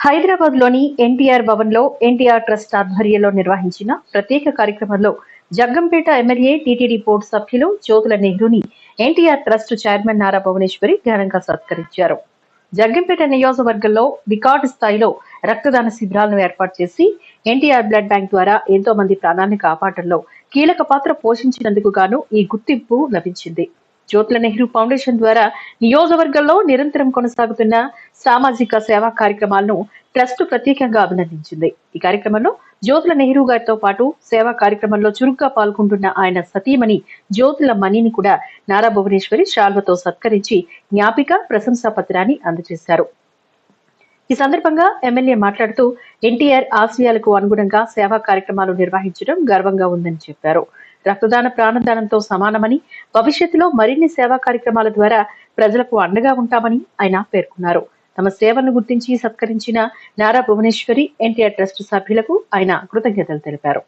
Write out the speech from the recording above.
హైదరాబాద్ లోని ఎన్టీఆర్ భవన్ లో ఎన్టీఆర్ ట్రస్ట్ ఆధ్వర్యంలో నిర్వహించిన ప్రత్యేక కార్యక్రమంలో జగ్గంపేట ఎమ్మెల్యే టీటీడీ బోర్డు సభ్యులు జ్యోతుల నెహ్రూని ఎన్టీఆర్ ట్రస్ట్ చైర్మన్ నారా భువనేశ్వరి ఘనంగా సత్కరించారు. జగ్గంపేట నియోజకవర్గంలో రికార్డు స్థాయిలో రక్తదాన శిబిరాలను ఏర్పాటు చేసి ఎన్టీఆర్ బ్లడ్ బ్యాంక్ ద్వారా ఎంతో మంది ప్రాణాలను కాపాడటంలో కీలక పాత్ర పోషించినందుకు గాను ఈ గుర్తింపు లభించింది. జ్యోతుల నెహ్రూ ఫౌండేషన్ ద్వారా నియోజకవర్గంలో నిరంతరం కొనసాగుతున్న సామాజిక సేవా కార్యక్రమాలను ట్రస్ట్ ప్రత్యేకంగా అభినందించింది. ఈ కార్యక్రమంలో జ్యోతుల నెహ్రూ గారితో పాటు సేవా కార్యక్రమంలో చురుగ్గా పాల్గొంటున్న ఆయన సతీమణి జ్యోతుల మణిని కూడా నారా భువనేశ్వరి శాల్వతో సత్కరించి జ్ఞాపిక ప్రశంసా పత్రాన్ని అందజేశారు. ఈ సందర్భంగా ఎమ్మెల్యే మాట్లాడుతూ ఎన్టీఆర్ ఆశయాలకు అనుగుణంగా సేవా కార్యక్రమాలు నిర్వహించడం గర్వంగా ఉందని చెప్పారు. రక్తదాన ప్రాణదానంతో సమానమని, భవిష్యత్తులో మరిన్ని సేవా కార్యక్రమాల ద్వారా ప్రజలకు అండగా ఉంటామని ఆయన పేర్కొన్నారు. తమ సేవలను గుర్తించి సత్కరించిన నారా భువనేశ్వరి ఎన్టీఆర్ ట్రస్ట్ సభ్యులకు ఆయన కృతజ్ఞతలు తెలిపారు.